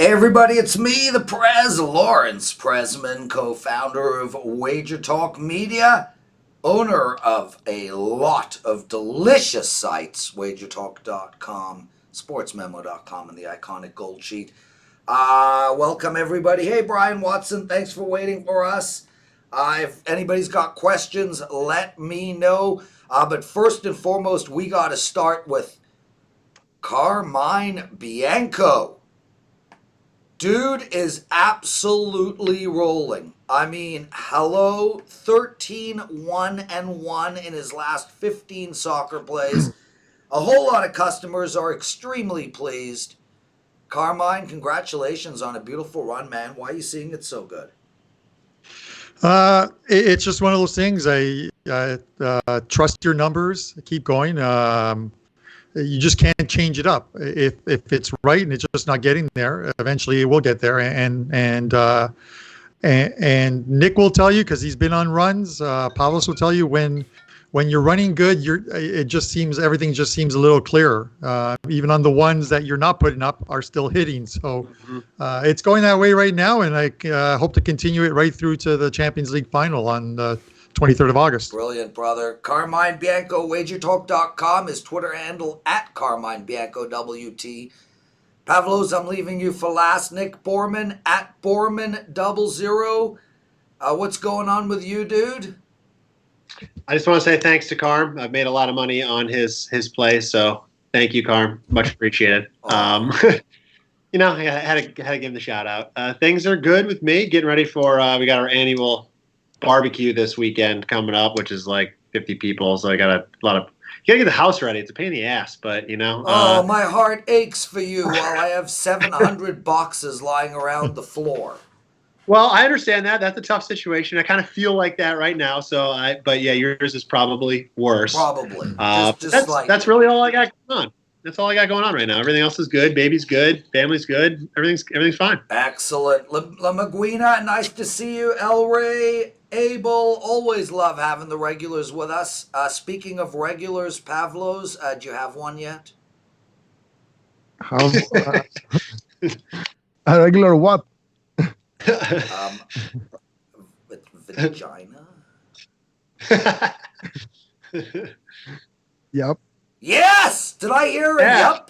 Hey everybody, it's me, the Lawrence Prezman, co-founder of Wager Talk Media, owner of a lot of delicious sites, wagertalk.com, sportsmemo.com, and the iconic Gold Sheet. Welcome everybody. Hey Brian Watson, thanks for waiting for us. If anybody's got questions, let me know. But first and foremost, we got to start with Carmine Bianco. Dude is absolutely rolling. I mean, hello, 13-1-1 in his last 15 soccer plays. A whole lot of customers are extremely pleased. Carmine, congratulations on a beautiful run, man. Why are you seeing it so good? It's just one of those things. I trust your numbers. Keep going. You just can't change it up. If it's right and it's just not getting there, eventually it will get there. And Nick will tell you, because he's been on runs. Pavlos will tell you when you're running good, everything just seems a little clearer. Even on the ones that you're not putting up are still hitting. So it's going that way right now, and I hope to continue it right through to the Champions League final on the 23rd of August. Brilliant, brother. Carmine Bianco, wagertalk.com, his Twitter handle at Carmine Bianco WT. Pavlos, I'm leaving you for last. Nick Borrman at Borrman00. What's going on with you, dude? I just want to say thanks to Carm. I've made a lot of money on his play, so thank you, Carm. Much appreciated. I had to give him the shout out. Things are good with me. Getting ready for we got our annual barbecue this weekend coming up, which is like 50 people. So I got a lot of. You gotta get the house ready. It's a pain in the ass, but my heart aches for you while I have 700 boxes lying around the floor. Well, I understand that. That's a tough situation. I kind of feel like that right now. But yeah, yours is probably worse. Probably. That's really all I got going on. That's all I got going on right now. Everything else is good. Baby's good. Family's good. Everything's fine. Excellent. La Maguina, nice to see you. El Rey, Abel, always love having the regulars with us. Speaking of regulars, Pavlos, do you have one yet? A regular what? Vagina? Yep. Yes! Did I hear a yep?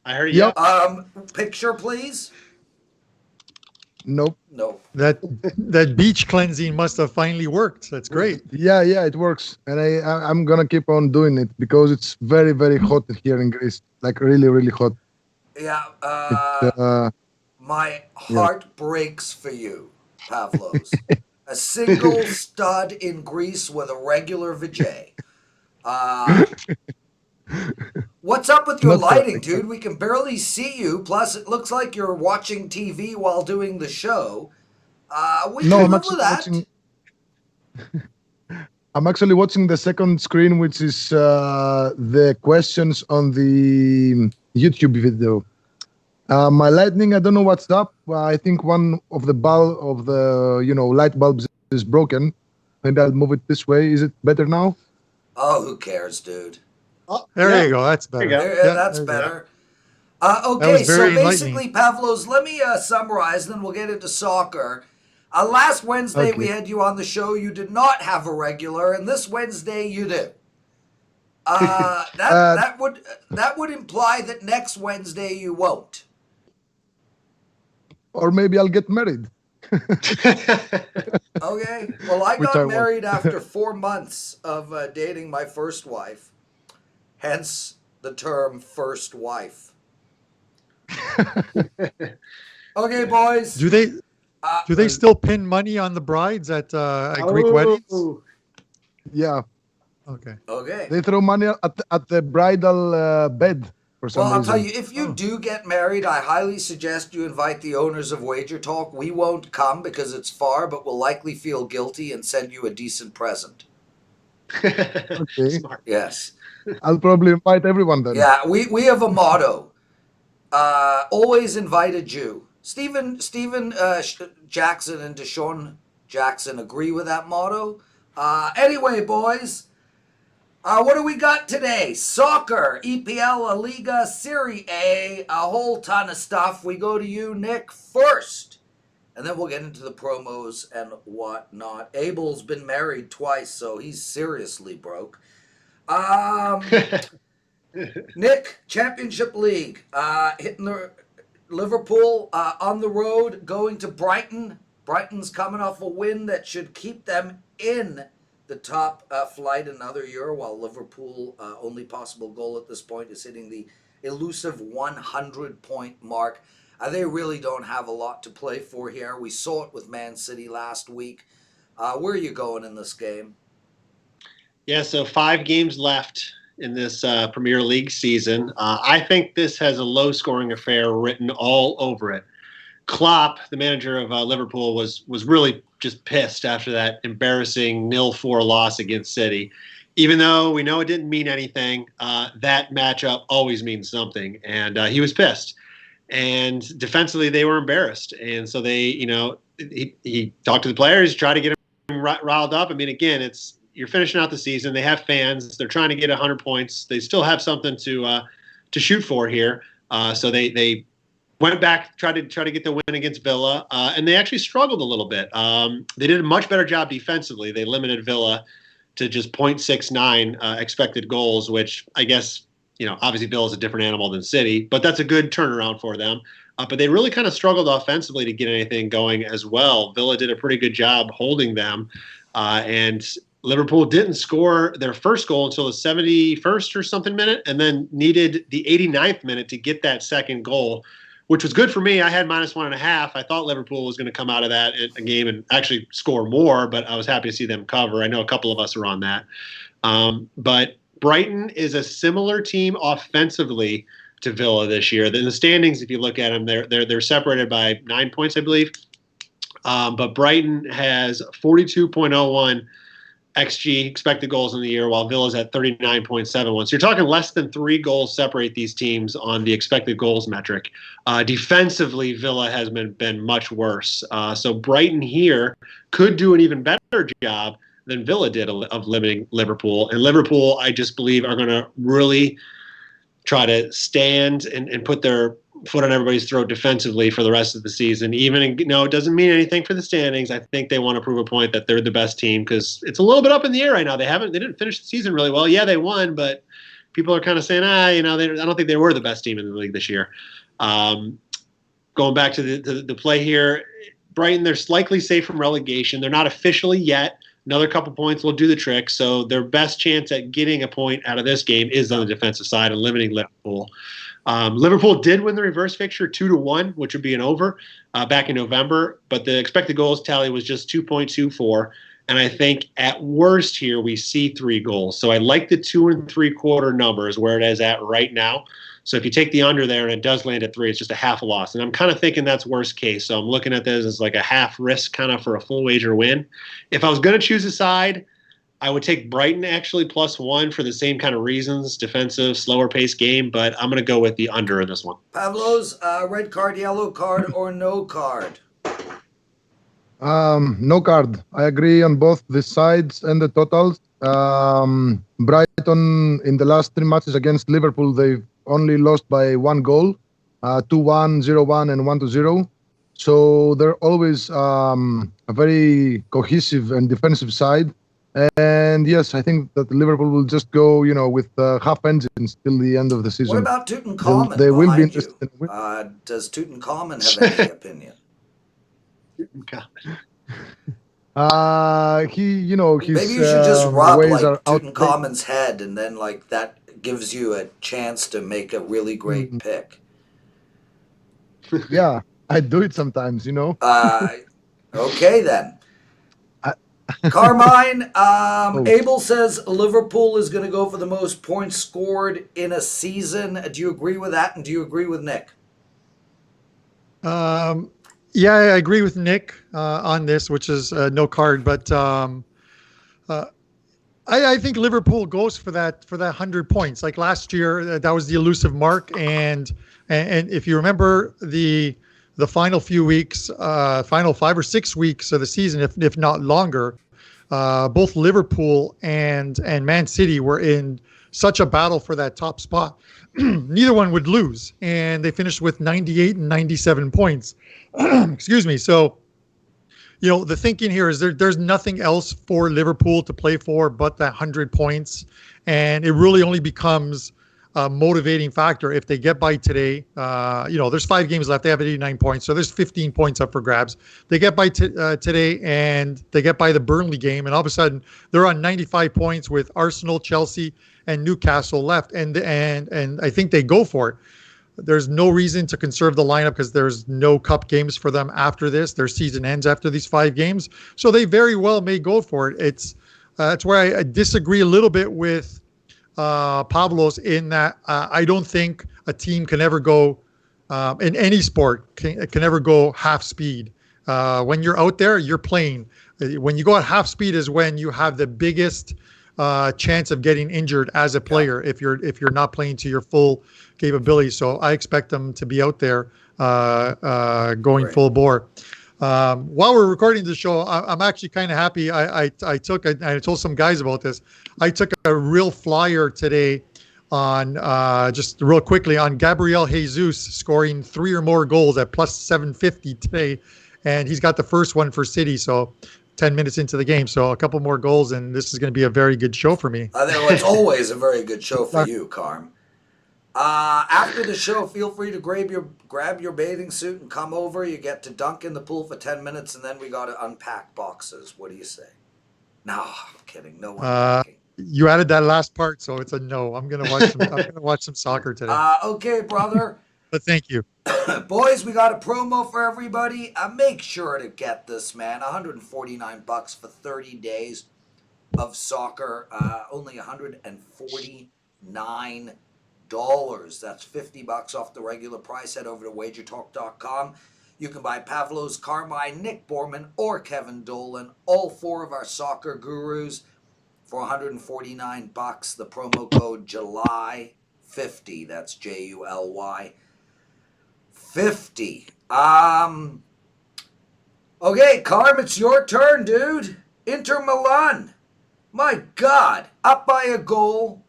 I heard a yep. Picture, please. Nope. Nope. That beach cleansing must have finally worked. That's great. Yeah, it works, and I'm gonna keep on doing it because it's very, very hot here in Greece. Like really, really hot. Yeah. My heart breaks for you, Pavlos. A single stud in Greece with a regular vajay. What's up with your lighting, dude? We can barely see you. Plus, it looks like you're watching TV while doing the show. I'm actually watching the second screen, which is the questions on the YouTube video. My lighting, I don't know what's up. I think one of the light bulbs is broken. Maybe I'll move it this way. Is it better now? Oh, who cares, dude? Oh, there you go. That's better. That's better. Okay, so basically, Pavlos, let me summarize, then we'll get into soccer. Last Wednesday, we had you on the show. You did not have a regular, and this Wednesday, you do. That would imply that next Wednesday you won't. Or maybe I'll get married. Okay. Well, I got married after 4 months of dating my first wife. Hence the term first wife. Okay, boys. Do they still pin money on the brides at Greek weddings? Yeah. Okay. They throw money at the bridal bed. Well, I'll tell you, if you do get married, I highly suggest you invite the owners of Wager Talk. We won't come because it's far, but we'll likely feel guilty and send you a decent present. Okay. Smart. Yes. I'll probably invite everyone then. Yeah, we have a motto. Always invite a Jew. Steven Jackson and Deshaun Jackson agree with that motto. Anyway, boys. What do we got today? Soccer, EPL, La Liga, Serie A, a whole ton of stuff. We go to you, Nick, first. And then we'll get into the promos and whatnot. Abel's been married twice, so he's seriously broke. Nick, Championship League, hitting the Liverpool on the road, going to Brighton. Brighton's coming off a win that should keep them in the top flight another year, while Liverpool, only possible goal at this point is hitting the elusive 100-point mark. They really don't have a lot to play for here. We saw it with Man City last week. Where are you going in this game? Yeah, so 5 games left in this Premier League season. I think this has a low-scoring affair written all over it. Klopp, the manager of Liverpool, was really just pissed after that embarrassing 0-4 loss against City. Even though we know it didn't mean anything, that matchup always means something, and he was pissed. And defensively, they were embarrassed, and so they, he talked to the players, tried to get them riled up. I mean, again, you're finishing out the season. They have fans. They're trying to get 100 points. They still have something to shoot for here. So they went back, tried to get the win against Villa, and they actually struggled a little bit. They did a much better job defensively. They limited Villa to just 0.69 expected goals, which I guess, obviously Villa is a different animal than City, but that's a good turnaround for them. But they really kind of struggled offensively to get anything going as well. Villa did a pretty good job holding them, and Liverpool didn't score their first goal until the 71st or something minute, and then needed the 89th minute to get that second goal, which was good for me. I had -1.5. I thought Liverpool was going to come out of that game and actually score more, but I was happy to see them cover. I know a couple of us are on that. But Brighton is a similar team offensively to Villa this year. In the standings, if you look at them, they're separated by 9 points, I believe. But Brighton has 42.01 XG, expected goals in the year, while Villa's at 39.71. So you're talking less than 3 goals separate these teams on the expected goals metric. Defensively, Villa has been much worse. So Brighton here could do an even better job than Villa did of limiting Liverpool. And Liverpool, I just believe, are going to really try to stand and put their foot on everybody's throat defensively for the rest of the season. Even, it doesn't mean anything for the standings. I think they want to prove a point that they're the best team, because it's a little bit up in the air right now. They didn't finish the season really well. Yeah, they won, but people are kind of saying, I don't think they were the best team in the league this year. Going back to the play here, Brighton, they're slightly safe from relegation. They're not officially yet. Another couple points will do the trick. So their best chance at getting a point out of this game is on the defensive side and limiting Liverpool. Liverpool did win the reverse fixture 2-1, which would be an over back in November, but the expected goals tally was just 2.24. And I think at worst here we see 3 goals. So I like the 2 3/4 numbers where it is at right now. So if you take the under there and it does land at 3, it's just a half a loss. And I'm kind of thinking that's worst case. So I'm looking at this as like a half risk kind of for a full wager win. If I was going to choose a side, I would take Brighton actually +1 for the same kind of reasons, defensive, slower paced game, but I'm going to go with the under in this one. Pavlos, red card, yellow card, or no card? No card. I agree on both the sides and the totals. Brighton in the last 3 matches against Liverpool, they've only lost by 1 goal, 2-1, 0-1, and 1-0. So they're always a very cohesive and defensive side. And yes, I think that Liverpool will just go, with half engines till the end of the season. What about Tutankhamen? They will be interested. Does Tutankhamen have any opinion? His maybe you should just rub ways are Tutankhamun's head, and then that gives you a chance to make a really great pick. Yeah, I do it sometimes, Okay then. Carmine, Abel says Liverpool is going to go for the most points scored in a season. Do you agree with that? And do you agree with Nick? Yeah, I agree with Nick on this, which is no card. But I think Liverpool goes for that 100 points. Like last year, that was the elusive mark. And if you remember the final few weeks, final 5 or 6 weeks of the season, if not longer, both Liverpool and Man City were in such a battle for that top spot. Neither one would lose, and they finished with 98 and 97 points. Excuse me. So, the thinking here is there's nothing else for Liverpool to play for but that 100 points, and it really only becomes a motivating factor if they get by today. There's 5 games left. They have 89 points, so there's 15 points up for grabs. They get by today, and they get by the Burnley game, and all of a sudden they're on 95 points with Arsenal, Chelsea, and Newcastle left, and I think they go for it. There's no reason to conserve the lineup because there's no cup games for them after this. Their season ends after these 5 games, so they very well may go for it. That's where I disagree a little bit with Pavlos in that I don't think a team can ever go in any sport can ever go half speed. When you're out there, you're playing. When you go at half speed is when you have the biggest chance of getting injured as a player if you're not playing to your full capability. So I expect them to be out there going full bore. While we're recording the show, I'm actually kind of happy. I told some guys about this. I took a real flyer today on just real quickly on Gabriel Jesus scoring 3 or more goals at plus 750 today, and he's got the first one for City. So 10 minutes into the game, so a couple more goals, and this is going to be a very good show for me. I think it's always a very good show for you, Carm. After the show, feel free to grab your bathing suit and come over. You get to dunk in the pool for 10 minutes, and then we got to unpack boxes. What do you say? No, I'm kidding. No unpacking. You added that last part, so it's a no. I'm gonna watch some soccer today. Okay, brother. But thank you. Boys, we got a promo for everybody. Make sure to get this, man. $149 for 30 days of soccer. Only $149. That's $50 off the regular price. Head over to wagertalk.com. You can buy Pavlos, Carmine, Nick Borrman, or Kevin Dolan, all 4 of our soccer gurus, for $149. The promo code JULY50. That's JULY 50. Okay, Carm, it's your turn, dude. Inter Milan. My God. Up by a goal.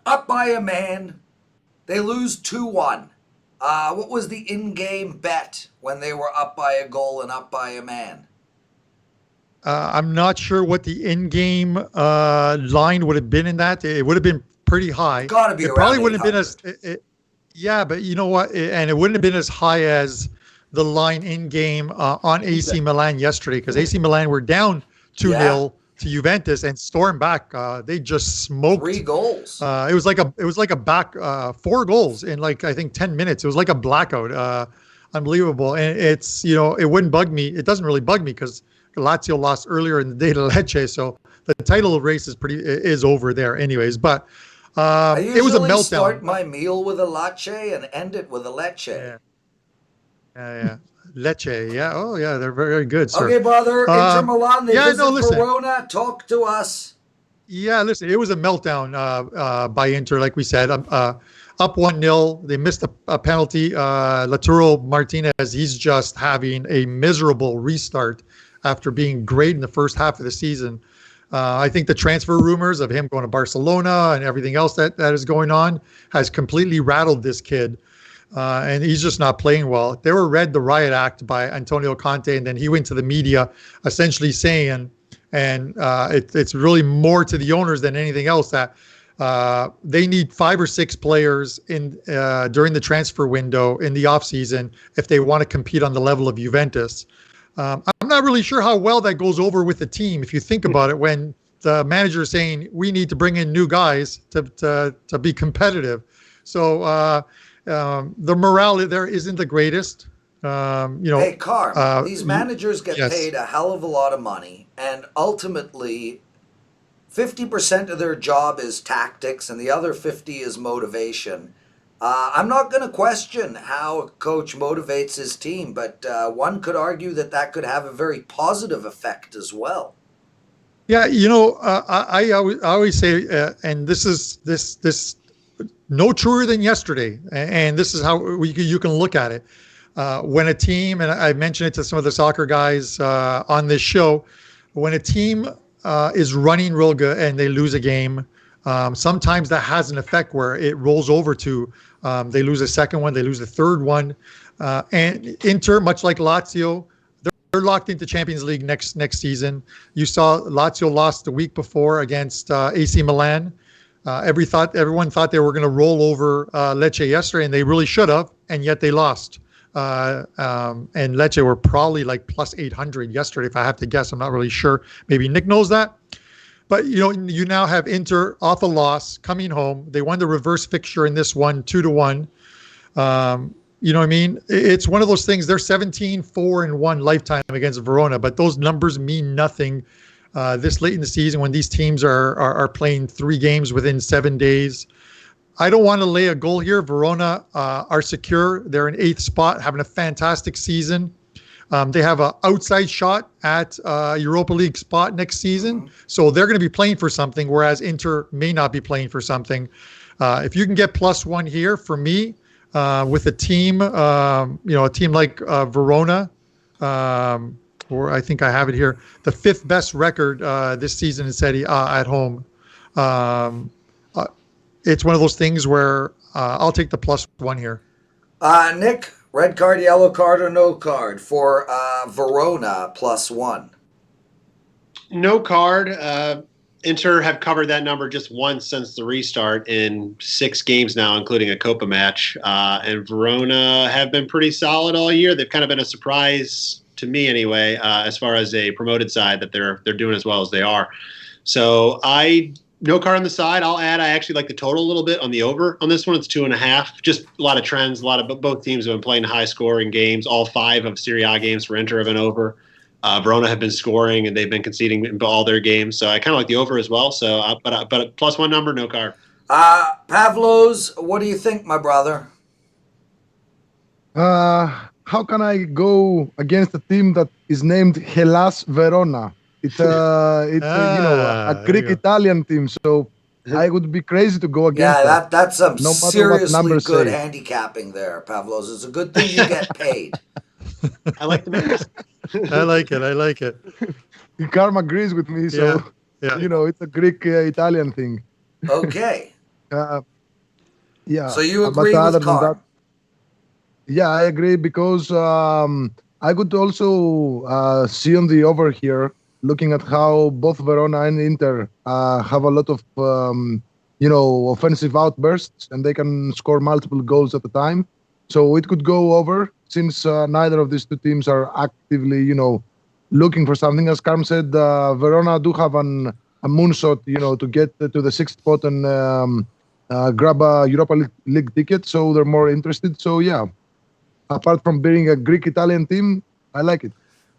Up by a man. They lose 2-1. What was the in-game bet when they were up by a goal and up by a man? I'm not sure what the in-game line would have been in that. It would have been pretty high. Got to be. It probably wouldn't have been as. Yeah, but you know what? And it wouldn't have been as high as the line in-game on AC Milan yesterday, because AC Milan were down 2-0 to Juventus and stormed back. They just smoked 3 goals. It was like a back 4 goals in I think 10 minutes. It was like a blackout. Unbelievable. And it's it wouldn't bug me. It doesn't really bug me because Lazio lost earlier in the day to Lecce, so the title race is over there anyways. But it was a meltdown. I start my meal with a latte and end it with a leche. Yeah. Lecce, yeah. Oh, yeah, they're very, very good, sir. Okay, brother. Inter Milan, they visit Verona. Talk to us. Yeah, listen, it was a meltdown by Inter, like we said. Up 1-0. They missed a penalty. Lautaro Martinez, he's just having a miserable restart after being great in the first half of the season. I think the transfer rumors of him going to Barcelona and everything else that is going on has completely rattled this kid. And he's just not playing well. They were read the riot act by Antonio Conte, and then he went to the media essentially saying, and it's really more to the owners than anything else, that they need 5 or 6 players in during the transfer window in the offseason if they want to compete on the level of Juventus. I'm not really sure how well that goes over with the team if you think about it, when the manager is saying we need to bring in new guys to be competitive. So the morale there isn't the greatest. Hey, Carm, these managers get paid a hell of a lot of money, and ultimately 50% of their job is tactics and the other 50 is motivation. I'm not going to question how a coach motivates his team, but one could argue that could have a very positive effect as well. Yeah, I always say, and this is no truer than yesterday, and this is how you can look at it. When a team, and I mentioned it to some of the soccer guys on this show, when a team is running real good and they lose a game, sometimes that has an effect where it rolls over to they lose a second one, they lose a third one. And Inter, much like Lazio, they're locked into Champions League next season. You saw Lazio lost the week before against AC Milan. Everyone thought they were going to roll over Lecce yesterday, and they really should have, and yet they lost. And Lecce were probably like plus 800 yesterday, if I have to guess. I'm not really sure. Maybe Nick knows that. But you now have Inter off a loss coming home. They won the reverse fixture in this one, 2-1. You know what I mean? It's one of those things. They're 17-4-1 lifetime against Verona, but those numbers mean nothing this late in the season when these teams are playing 3 games within 7 days. I don't want to lay a goal here. Verona are secure. They're in 8th spot, having a fantastic season. They have an outside shot at Europa League spot next season. So they're going to be playing for something, whereas Inter may not be playing for something. If you can get +1 here, for me, with a team, a team like Verona, or I think I have it here, the 5th best record this season in Serie A at home. It's one of those things where I'll take the +1 here. Nick, red card, yellow card, or no card for Verona +1? No card. Inter have covered that number just once since the restart in 6 games now, including a Copa match. And Verona have been pretty solid all year. They've kind of been a surprise to me anyway, as far as a promoted side, that they're doing as well as they are. So no card on the side. I'll add, I actually like the total a little bit on the over on this one. It's 2.5. Just a lot of trends. Both teams have been playing high scoring games. All 5 of Serie A games for Inter have been over. Verona have been scoring and they've been conceding in all their games. So I kind of like the over as well. So, but a +1 number, no card. Pavlos, what do you think, my brother? How can I go against a team that is named Hellas Verona? It's a Greek Italian team, so I would be crazy to go against that. That's some no seriously good handicapping there, Pavlos. It's a good thing you get paid. I like the mix. I like it. Karma agrees with me, so it's a Greek Italian thing. Okay. Yeah. So you agree with Carm? Yeah, I agree because I could also see on the over here, looking at how both Verona and Inter have a lot of offensive outbursts, and they can score multiple goals at a time. So it could go over since neither of these two teams are actively, looking for something. As Carm said, Verona do have a moonshot, to get to the 6th spot and grab a Europa League ticket. So they're more interested. So yeah, apart from being a Greek-Italian team, I like it.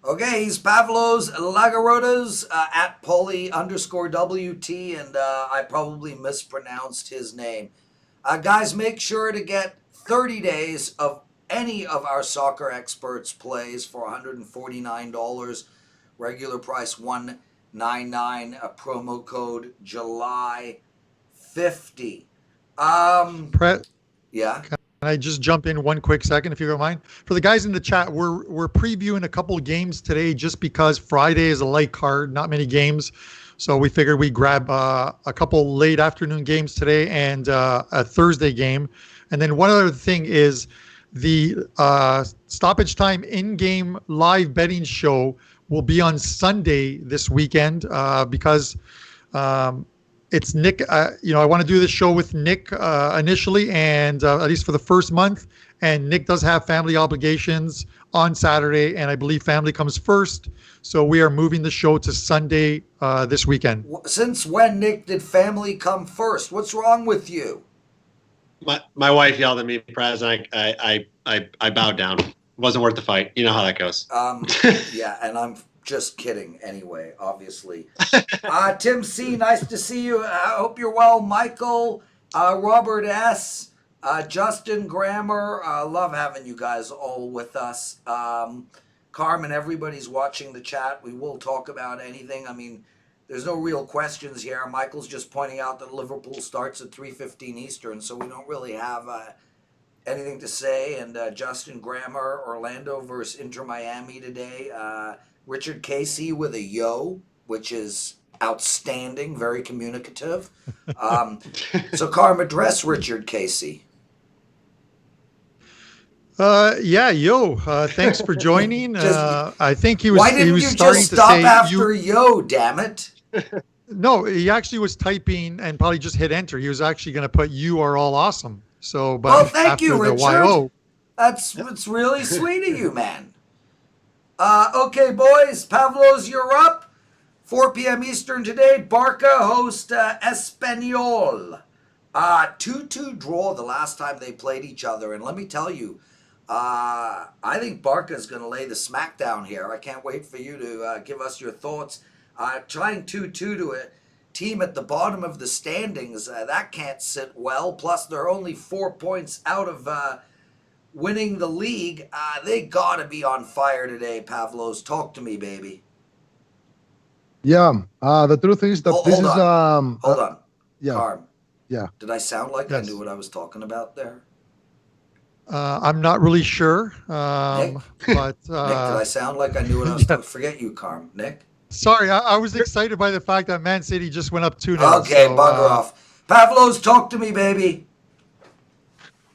Okay, he's Pavlos Laguretos at Pauly_WT, and I probably mispronounced his name. Guys, make sure to get 30 days of any of our soccer experts plays for $149. Regular price $199. A promo code July 50. Yeah. Can I just jump in one quick second, if you don't mind? For the guys in the chat, we're previewing a couple of games today just because Friday is a light card, not many games. So we figured we'd grab a couple late afternoon games today and a Thursday game. And then one other thing is the Stoppage Time in-game live betting show will be on Sunday this weekend because it's Nick. I want to do this show with Nick initially, and at least for the first month. And Nick does have family obligations on Saturday, and I believe family comes first. So we are moving the show to Sunday this weekend. Since when, Nick, did family come first? What's wrong with you? My wife yelled at me, Prez, and I bowed down. It wasn't worth the fight. You know how that goes. Yeah, and I'm just kidding anyway, obviously. Tim C., nice to see you. I hope you're well. Michael, Robert S., Justin Grammer, love having you guys all with us. Carmen, everybody's watching the chat. We will talk about anything. I mean, there's no real questions here. Michael's just pointing out that Liverpool starts at 3:15 Eastern, so we don't really have anything to say. And Justin Grammer, Orlando versus Inter Miami today. Richard Casey with a yo, which is Outstanding, very communicative. So, Carm, address Richard Casey. Thanks for joining. Just- I think he Why was didn't you starting just to stop say after yo, damn it? No, he actually was typing and probably just hit enter. He was actually going to put "You are all awesome." So, but Well, thank after you, the Richard. YO, It's really sweet of you, man. Okay, boys, Pavlos, you're up. 4 p.m. Eastern today. Barca host Espanyol. 2-2 draw the last time they played each other. And let me tell you, I think Barca's going to lay the smackdown here. I can't wait for you to give us your thoughts. Trying 2-2 to a team at the bottom of the standings, that can't sit well. Plus, they're only 4 points out of winning the league. They got to be on fire today, Pavlos. Talk to me, baby. Yeah. The truth is that this is Hold on. yeah. Carm. Yeah. Did I sound like Yes. I knew what I was talking about there? I'm not really sure, Nick? but Nick, did I sound like I knew what I was talking? Forget you, Carm. Nick? sorry, I was excited by the fact that Man City just went up 2-0. Okay, so, bugger off. Pavlos, talk to me, baby.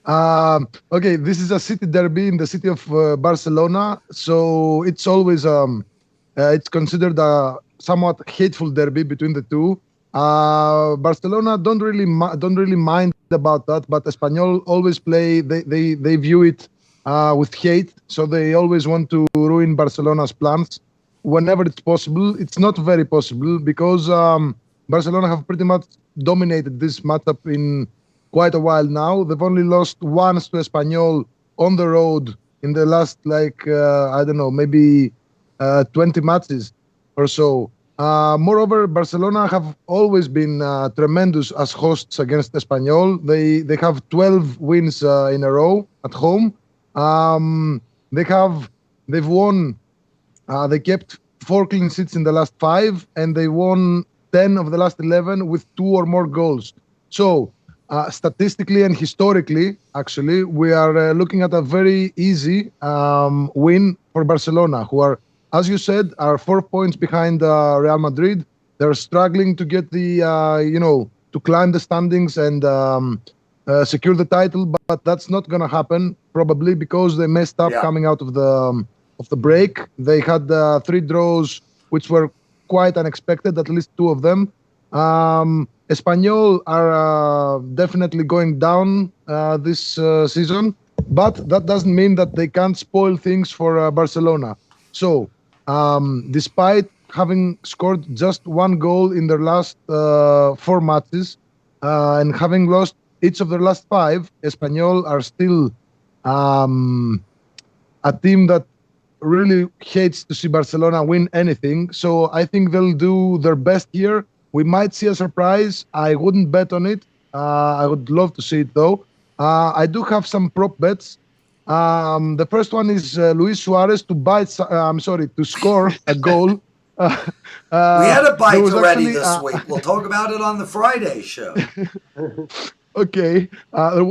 Okay, this is a city derby in the city of Barcelona, so it's always it's considered a somewhat hateful derby between the two. Barcelona don't really mind about that, but Espanyol always play. They view it with hate, so they always want to ruin Barcelona's plans whenever it's possible. It's not very possible because Barcelona have pretty much dominated this matchup in quite a while now. They've only lost once to Espanyol on the road in the last, I don't know, maybe 20 matches or so. Moreover, Barcelona have always been tremendous as hosts against Espanyol. They have 12 wins in a row at home. They've won. They kept 4 clean sheets in the last 5, and they won 10 of the last 11 with 2 or more goals. So, statistically and historically, actually, we are looking at a very easy win for Barcelona, who are, as you said, are 4 points behind Real Madrid. They're struggling to get to climb the standings and secure the title, but that's not going to happen probably because they messed up coming out of the break. They had 3 draws, which were quite unexpected, at least 2 of them. Espanyol are definitely going down this season, but that doesn't mean that they can't spoil things for Barcelona. So, despite having scored just 1 goal in their last 4 matches and having lost each of their last 5, Espanyol are still a team that really hates to see Barcelona win anything. So I think they'll do their best here. We might see a surprise. I wouldn't bet on it. I would love to see it though. I do have some prop bets. The first one is Luis Suarez to score a goal. We had a bite already actually, this week. We'll talk about it on the Friday show. Okay.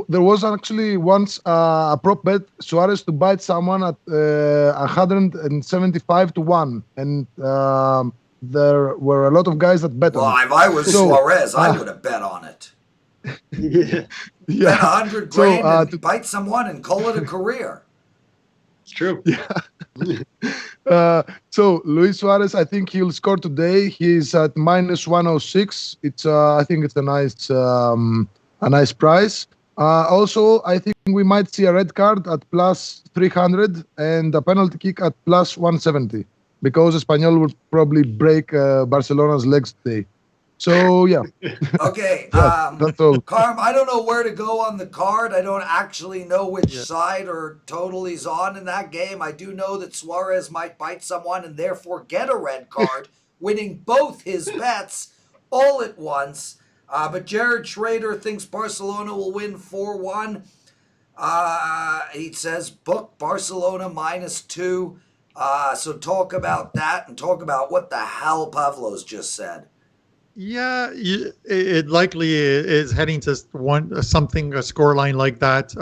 There was actually once a prop bet, Suarez to bite someone at 175 to 1. And there were a lot of guys that bet Well, on it. if I was Suarez, I would have bet on it. Yeah, Bet 100 grand and to bite someone and call it a career. it's true. So Luis Suarez, I think he'll score today. He's at -106. I think it's a nice price. Also, I think we might see a red card at +300 and a penalty kick at +170 because Espanyol will probably break Barcelona's legs today. So yeah. Okay, that's all. Carm, I don't know where to go on the card. I don't actually know which side or total he's on in that game. I do know that Suarez might bite someone and therefore get a red card, winning both his bets all at once. But Jared Schrader thinks Barcelona will win 4-1. He says book Barcelona -2. So talk about that and talk about what the hell Pavlos just said. Yeah, it likely is heading to a scoreline like that.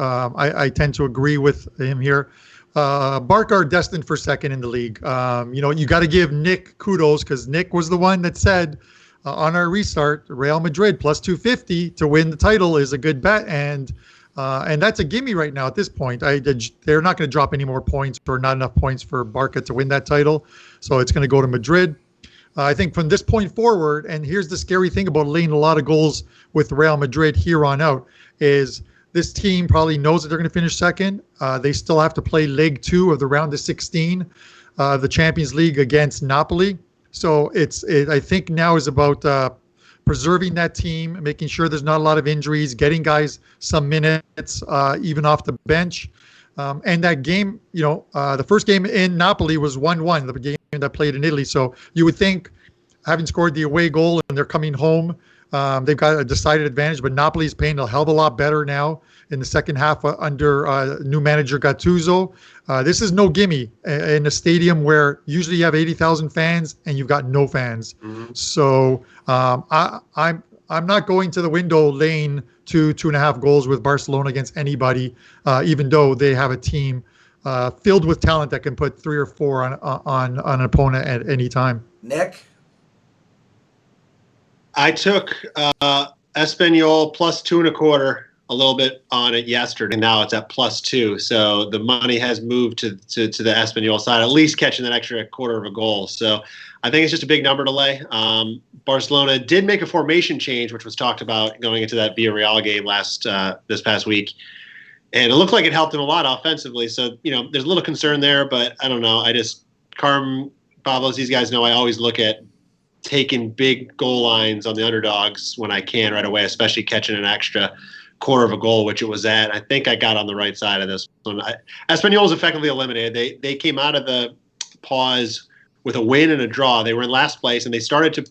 I tend to agree with him here. Barca are destined for second in the league. You got to give Nick kudos because Nick was the one that said on our restart, Real Madrid plus 250 to win the title is a good bet, and that's a gimme right now at this point. They're not going to drop any more points or not enough points for Barca to win that title, so it's going to go to Madrid. I think from this point forward, and here's the scary thing about laying a lot of goals with Real Madrid here on out, is this team probably knows that they're going to finish second. They still have to play leg 2 of the round of 16, the Champions League against Napoli. So I think now is about preserving that team, making sure there's not a lot of injuries, getting guys some minutes, even off the bench. And that game, the first game in Napoli was 1-1, the game that played in Italy. So you would think, having scored the away goal and they're coming home, they've got a decided advantage. But Napoli's playing a hell of a lot better now in the second half under new manager Gattuso. This is no gimme in a stadium where usually you have 80,000 fans and you've got no fans. Mm-hmm. So I'm not going to the window laying 2.5 goals with Barcelona against anybody, even though they have a team filled with talent that can put 3 or 4 on an opponent at any time. Nick? I took Espanyol plus 2.25, a little bit on it yesterday. Now it's at plus 2. So the money has moved to the Espanyol side, at least catching that extra quarter of a goal. So I think it's just a big number to lay. Barcelona did make a formation change, which was talked about going into that Villarreal game this past week. And it looked like it helped them a lot offensively. So, there's a little concern there, but I don't know. Carm, Pavlos, these guys know I always look at taking big goal lines on the underdogs when I can right away, especially catching an extra quarter of a goal, which it was at. I think I got on the right side of this one. Espanyol was effectively eliminated. They came out of the pause with a win and a draw. They were in last place, and they started to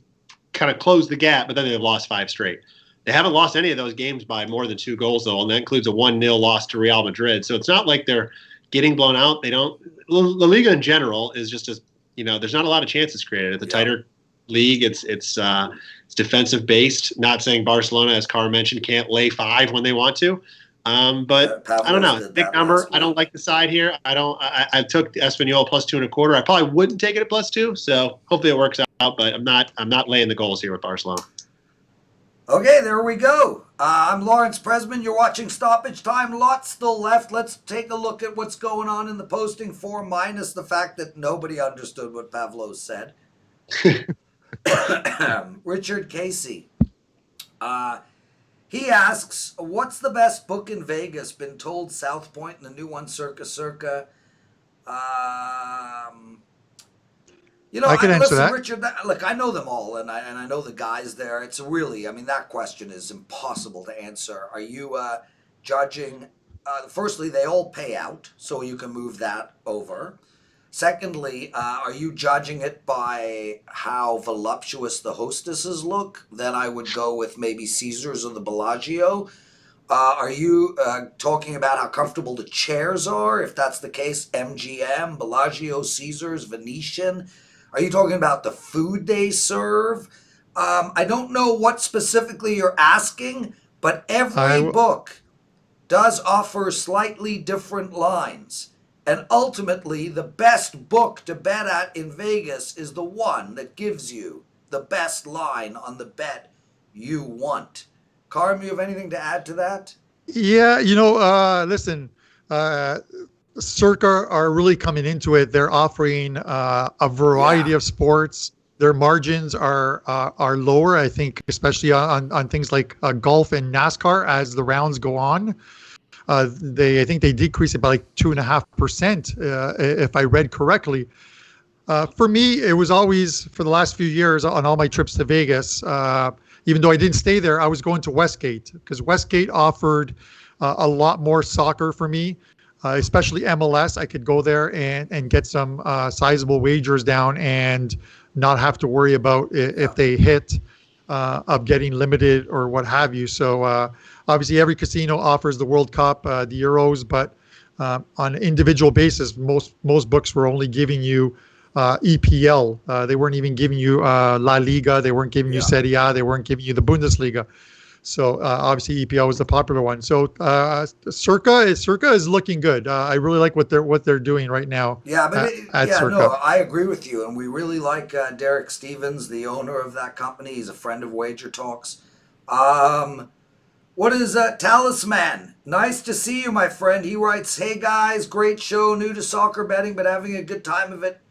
kind of close the gap, but then they've lost 5 straight. They haven't lost any of those games by more than 2 goals, though, and that includes a 1-0 loss to Real Madrid. So it's not like they're getting blown out. They don't. La Liga in general is just there's not a lot of chances created. It's a tighter league. It's defensive based. Not saying Barcelona, as Carr mentioned, can't lay 5 when they want to. But I don't know. Big number. I don't like the side here. I took Espanyol plus 2.25. I probably wouldn't take it at plus 2. So hopefully it works out. But I'm not laying the goals here with Barcelona. Okay, there we go. I'm Lawrence Prezman. You're watching Stoppage Time. Lots still left. Let's take a look at what's going on in the posting form, minus the fact that nobody understood what Pavlos said. Richard Casey. He asks, what's the best book in Vegas? Been told South Point and the new one, Circa. I can answer that. Richard, look, I know them all, and I know the guys there. It's really, that question is impossible to answer. Are you judging? Firstly, they all pay out, so you can move that over. Secondly, are you judging it by how voluptuous the hostesses look? Then I would go with maybe Caesars or the Bellagio. Are you talking about how comfortable the chairs are? If that's the case, MGM, Bellagio, Caesars, Venetian. Are you talking about the food they serve? I don't know what specifically you're asking, but every book does offer slightly different lines. And ultimately, the best book to bet at in Vegas is the one that gives you the best line on the bet you want. Carm, you have anything to add to that? Yeah, listen, Circa are really coming into it. They're offering a variety of sports. Their margins are lower, I think, especially on things like golf and NASCAR as the rounds go on. I think they decreased it by like 2.5%, if I read correctly. For me, it was always, for the last few years on all my trips to Vegas, even though I didn't stay there, I was going to Westgate because Westgate offered a lot more soccer for me, especially MLS. I could go there and get some sizable wagers down and not have to worry about if they hit of getting limited or what have you. So obviously every casino offers the World Cup, the Euros, but on an individual basis, most books were only giving you EPL. They weren't even giving you La Liga. They weren't giving you Serie A. They weren't giving you the Bundesliga. So obviously EPL was the popular one. So Circa is looking good. I really like what they're doing right now. Yeah, but At yeah, no, Circa. I agree with you, and we really like Derek Stevens, the owner of that company. He's a friend of Wager Talks. What is Talisman? Nice to see you, my friend. He writes, "Hey guys, great show. New to soccer betting, but having a good time of it.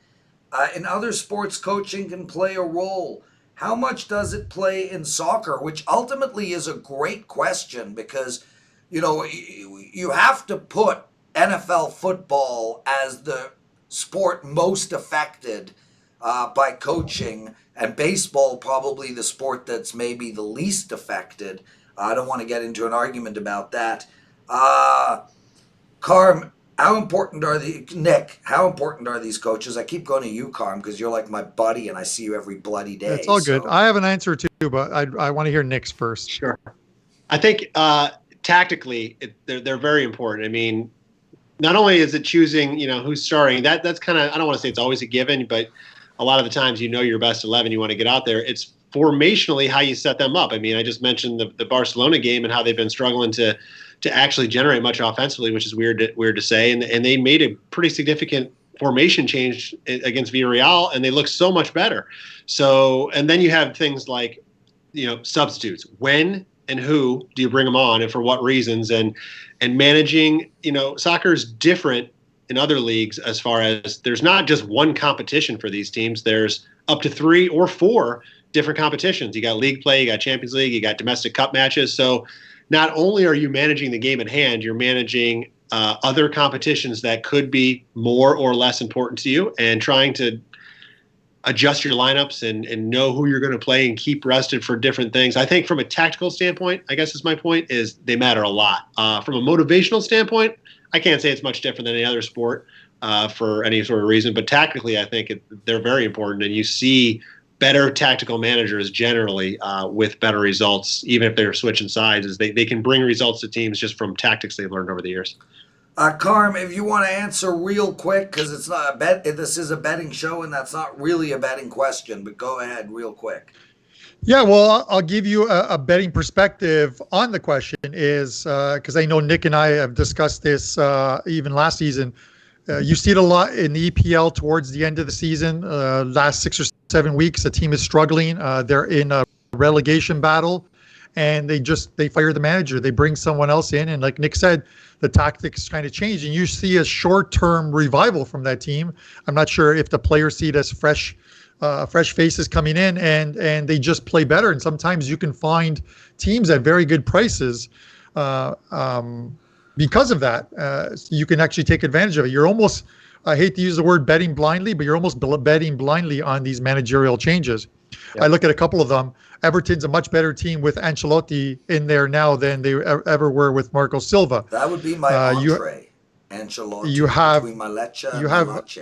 In other sports, coaching can play a role. How much does it play in soccer?" Which ultimately is a great question because, you have to put NFL football as the sport most affected by coaching, and baseball probably the sport that's maybe the least affected. I don't want to get into an argument about that. Carm, how important are Nick? How important are these coaches? I keep going to you, Carm, because you're like my buddy, and I see you every bloody day. It's all good. So. I have an answer too, but I want to hear Nick's first. Sure. I think tactically they're very important. I mean, not only is it choosing who's starting, that's kind of, I don't want to say it's always a given, but a lot of the times your best 11, you want to get out there. It's formationally how you set them up. I mean, I just mentioned the Barcelona game and how they've been struggling to actually generate much offensively, which is weird to say. And they made a pretty significant formation change against Villarreal, and they look so much better. So, and then you have things like, substitutes. When and who do you bring them on, and for what reasons? And managing, soccer is different in other leagues as far as there's not just one competition for these teams. There's up to 3 or 4 different competitions. You got league play, you got Champions League, you got domestic cup matches. So not only are you managing the game at hand, you're managing other competitions that could be more or less important to you, and trying to adjust your lineups and know who you're going to play and keep rested for different things. I think from a tactical standpoint, I guess is my point, is they matter a lot. From a motivational standpoint, I can't say it's much different than any other sport for any sort of reason, but tactically I think they're very important, and you see better tactical managers generally with better results, even if they're switching sides, is they can bring results to teams just from tactics they've learned over the years. Carm, if you want to answer real quick, because it's not a bet, this is a betting show, and that's not really a betting question, but go ahead real quick. Yeah, well, I'll give you a betting perspective on the question is, because I know Nick and I have discussed this even last season. You see it a lot in the EPL towards the end of the season. Last 6 or 7 weeks, the team is struggling. They're in a relegation battle, and they fire the manager. They bring someone else in, and like Nick said, the tactics kind of change, and you see a short-term revival from that team. I'm not sure if the players see it as fresh faces coming in, and they just play better. And sometimes you can find teams at very good prices because of that. You can actually take advantage of it. You're almost, I hate to use the word betting blindly, but you're almost betting blindly on these managerial changes. Yep. I look at a couple of them. Everton's a much better team with Ancelotti in there now than they ever were with Marco Silva. That would be my entree. Ancelotti between my leche and my noche.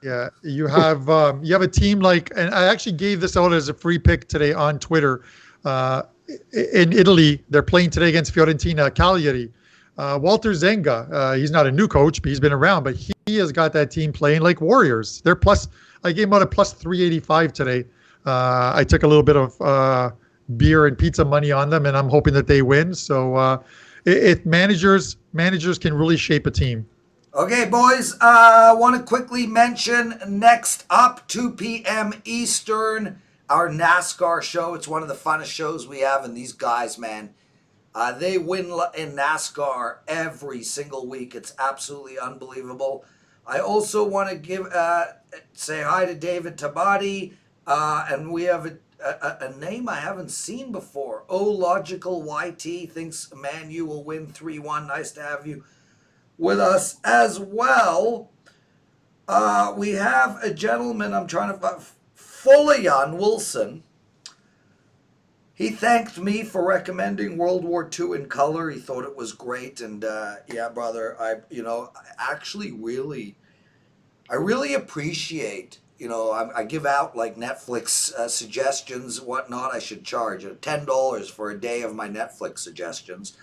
Yeah, you have a team like, and I actually gave this out as a free pick today on Twitter. In Italy, they're playing today against Fiorentina, Cagliari. Walter Zenga, he's not a new coach, but he's been around, but he has got that team playing like warriors. I gave him out a plus 385 today. I took a little bit of beer and pizza money on them, and I'm hoping that they win. So managers can really shape a team. Okay, boys, I want to quickly mention next up, 2 p.m. Eastern, our NASCAR show. It's one of the funnest shows we have, and these guys, man, they win in NASCAR every single week. It's absolutely unbelievable. I also want to say hi to David Tabati, and we have a name I haven't seen before. Logical YT thinks Man U will win 3-1. Nice to have you with us as well. We have a gentleman I'm trying to Folian Wilson. He thanked me for recommending World War II in color. He thought it was great, and yeah, brother, I really appreciate. I give out like Netflix suggestions, whatnot. I should charge $10 for a day of my Netflix suggestions.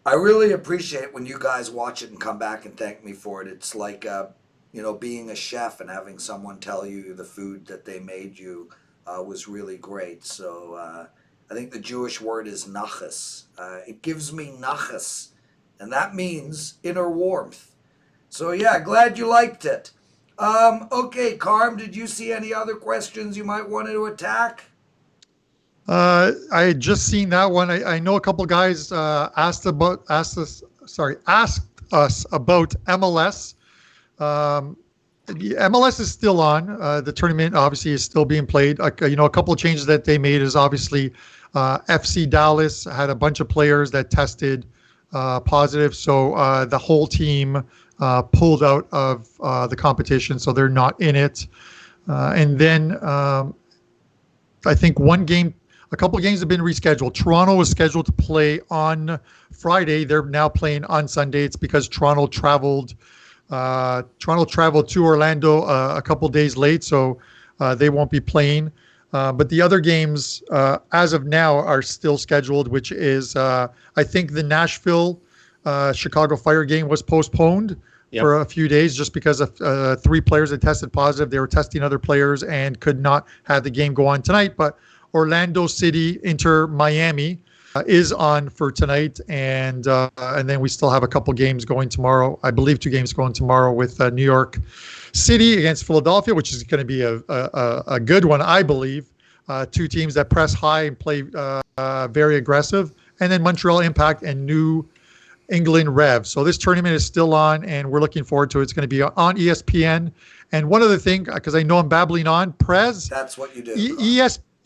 I really appreciate when you guys watch it and come back and thank me for it. It's like, being a chef and having someone tell you the food that they made you was really great. So I think the Jewish word is nachas. It gives me nachas, and that means inner warmth. So yeah, glad you liked it. Okay, Carm, did you see any other questions you might want to attack? I had just seen that one. I know a couple guys asked us about MLS. The MLS is still on. The tournament obviously is still being played. A couple of changes that they made is obviously FC Dallas had a bunch of players that tested positive, so the whole team pulled out of the competition, so they're not in it. And then I think a couple of games have been rescheduled. Toronto was scheduled to play on Friday. They're now playing on Sunday. It's because Toronto traveled to Orlando a couple days late, so they won't be playing. But the other games, as of now, are still scheduled, which is, I think the Nashville Chicago Fire game was postponed for a few days just because of 3 players had tested positive. They were testing other players and could not have the game go on tonight. But Orlando City Inter Miami is on for tonight, and then we still have a couple games going tomorrow. I believe 2 games going tomorrow with New York City against Philadelphia, which is going to be a good one, I believe. 2 teams that press high and play very aggressive, and then Montreal Impact and New England Rev. So this tournament is still on, and we're looking forward to it. It's going to be on ESPN. And one other thing, because I know I'm babbling on, Prez. That's what you do.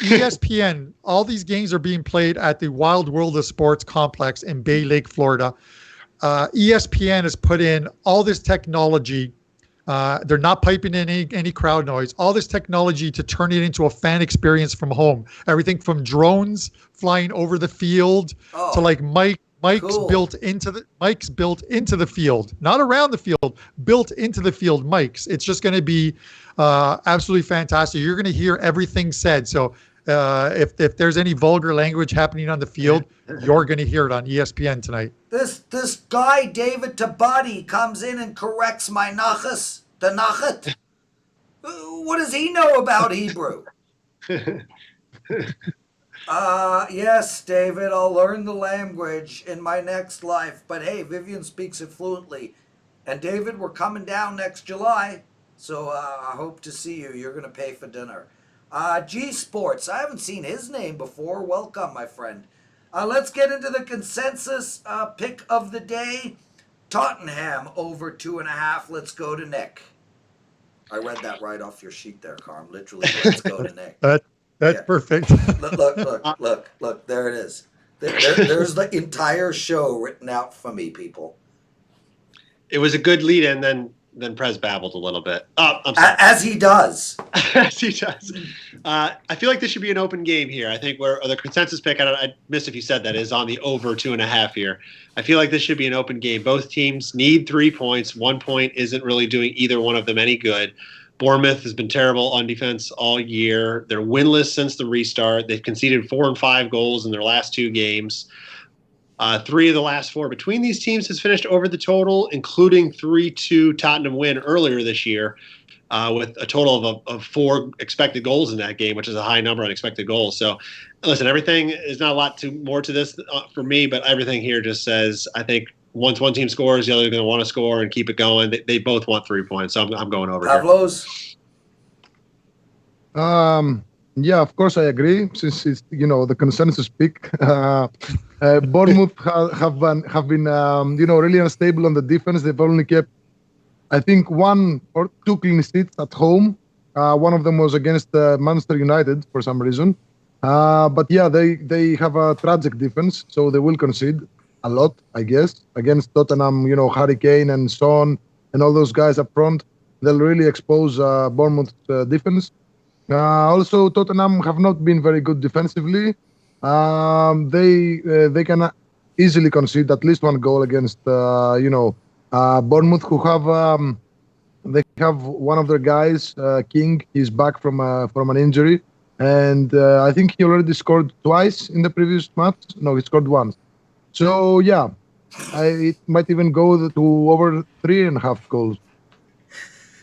ESPN, all these games are being played at the Wild World of Sports complex in Bay Lake, Florida. ESPN has put in all this technology. They're not piping in any crowd noise. All this technology to turn it into a fan experience from home. Everything from drones flying over the field to like mics built into the field, not around the field, built into the field mics. It's just going to be absolutely fantastic. You're going to hear everything said. So if there's any vulgar language happening on the field, you're going to hear it on ESPN tonight. This guy David Tabati comes in and corrects my nachas, the nachat. What does he know about Hebrew? Yes, David, I'll learn the language in my next life. But hey, Vivian speaks it fluently. And David, we're coming down next July, so I hope to see you. You're going to pay for dinner. G Sports, I haven't seen his name before. Welcome, my friend. Let's get into the consensus pick of the day. Tottenham over 2.5. Let's go to Nick. I read that right off your sheet there, Carm. Literally, let's go to Nick. That's perfect. Look, there it is. There's the entire show written out for me, people. It was a good lead, and then Prez babbled a little bit. I'm sorry. As he does. As he does. I feel like this should be an open game here. I think where the consensus pick, I missed if you said that, is on the over 2.5 here. I feel like this should be an open game. Both teams need 3 points. 1 point isn't really doing either one of them any good. Bournemouth has been terrible on defense all year. They're winless since the restart. They've conceded 4 and 5 goals in their last 2 games. 3 of the last 4 between these teams has finished over the total, including 3-2 Tottenham win earlier this year, with a total of 4 expected goals in that game, which is a high number on expected goals. So, listen, everything is not a lot more to this for me, but everything here just says I think once one team scores, the other is going to want to score and keep it going. They both want 3 points, so I'm going over here. Pavlos? Yeah, of course I agree. Since it's the consensus pick, Bournemouth have been really unstable on the defense. They've only kept, I think, 1 or 2 clean sheets at home. One of them was against Manchester United for some reason. But yeah, they have a tragic defense, so they will concede a lot, I guess, against Tottenham. Harry Kane and Son and all those guys up front. They'll really expose Bournemouth's defense. Also, Tottenham have not been very good defensively. They can easily concede at least 1 goal against Bournemouth, who have they have one of their guys, King. He's back from an injury, and I think he already scored twice in the previous match. No, he scored once. So yeah, it might even go to over 3.5 goals.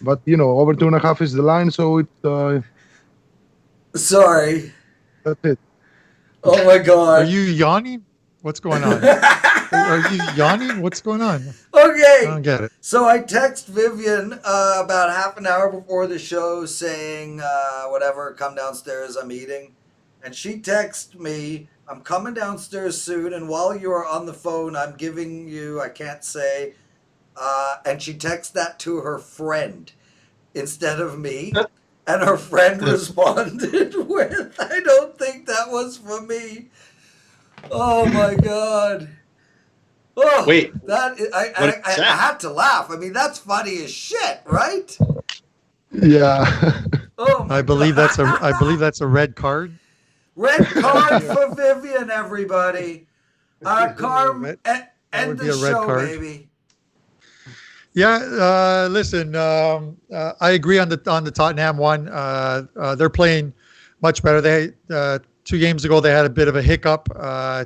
But over 2.5 is the line, so it's Sorry. That's it. Oh my Are god. you yawning? What's going on? Are you yawning? What's going on? I Okay. don't get it. So I text Vivian about half an hour before the show saying, whatever, come downstairs, I'm eating. And she texts me, I'm coming downstairs soon, and while you are on the phone, I'm giving you, I can't say, and she texts that to her friend instead of me. And her friend responded with, I don't think that was for me. Oh my god. Oh, Wait, what did you I say? had to laugh. I mean, that's funny as shit, right? Yeah. Oh I my believe god. that's a red card. Red card for Vivian, everybody. Carm, That end would be the a red show, card. baby. Yeah, listen, I agree on the Tottenham one. They're playing much better. They 2 games ago they had a bit of a hiccup.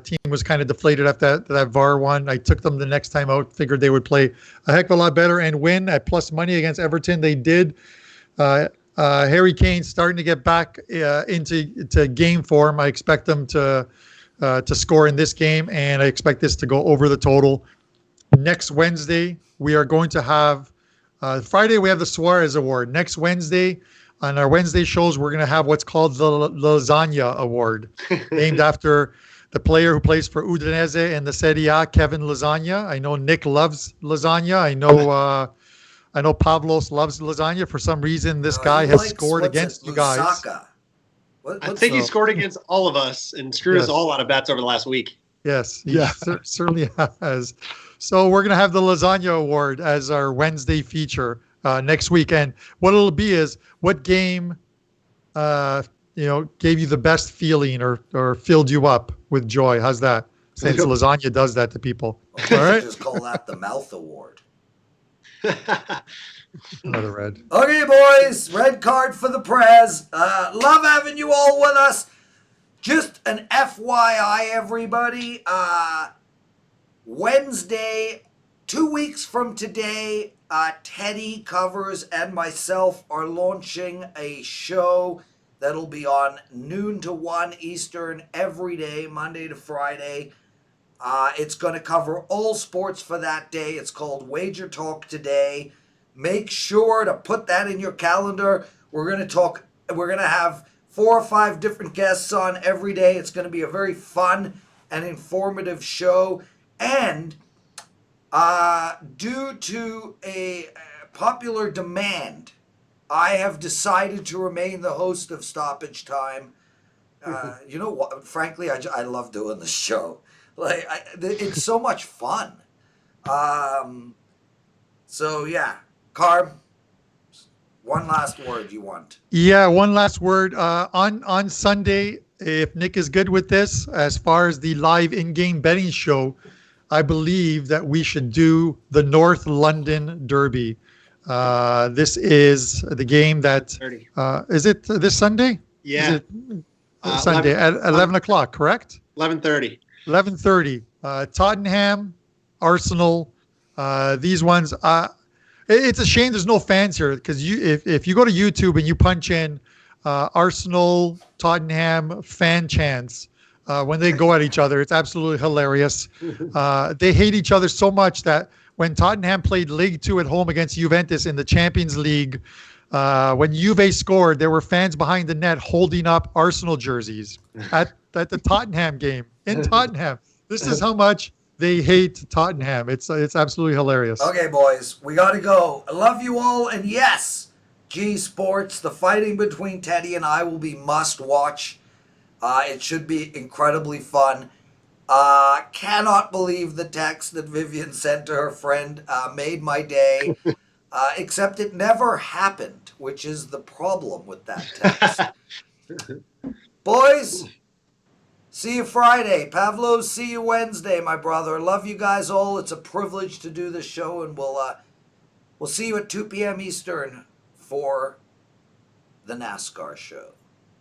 Team was kind of deflated after that VAR one. I took them the next time out. Figured they would play a heck of a lot better and win at plus money against Everton. They did. Harry Kane starting to get back into game form. I expect them to score in this game, and I expect this to go over the total. Next Wednesday, we are going to have Friday, we have the Suarez Award. Next Wednesday, on our Wednesday shows, we're going to have what's called the Lasagna Award, named after the player who plays for Udinese in the Serie A, Kevin Lasagna. I know Nick loves lasagna. I know Pavlos loves lasagna. For some reason, this No, guy he has likes, scored what's it, against you guys. Lusaka. I What's think he So, scored against all of us and screwed us yes. all out of bets over the last week. Yes, he Yeah. certainly has. So we're going to have the Lasagna Award as our Wednesday feature next week. And what it'll be is what game, gave you the best feeling or filled you up with joy. How's that? Since lasagna does that to people. Well, All we should right. just call that the Mouth Award. Another red. Okay, boys, red card for the Prez. Love having you all with us. Just an FYI, everybody. Wednesday, 2 weeks from today, Teddy Covers and myself are launching a show that'll be on noon to 1 Eastern every day, Monday to Friday. It's going to cover all sports for that day. It's called Wager Talk Today. Make sure to put that in your calendar. We're going to have 4 or 5 different guests on every day. It's going to be a very fun and informative show. And due to a popular demand, I have decided to remain the host of Stoppage Time. You know what? Frankly, I love doing this show. Like, it's so much fun. So yeah, Carb, one last word you want. Yeah, one last word. On Sunday, if Nick is good with this, as far as the live in-game betting show, I believe that we should do the North London Derby. This is the game that is it this Sunday? Yeah. Is it Sunday 11, at 11 o'clock, correct? 11:30. 11:30. Tottenham, Arsenal. These ones. It's a shame there's no fans here because if you go to YouTube and you punch in Arsenal, Tottenham fan chants when they go at each other, it's absolutely hilarious. They hate each other so much that when Tottenham played League Two at home against Juventus in the Champions League, when Juve scored, there were fans behind the net holding up Arsenal jerseys at the Tottenham game in Tottenham. This is how much they hate Tottenham. It's absolutely hilarious. Okay, boys, we gotta go. I love you all, and yes, G Sports, the fighting between Teddy and I will be must watch. It should be incredibly fun. Cannot believe the text that Vivian sent to her friend made my day. Except it never happened, which is the problem with that text. Boys, see you Friday. Pavlos, see you Wednesday, my brother. Love you guys all. It's a privilege to do this show, and we'll see you at 2 p.m. Eastern for the NASCAR show.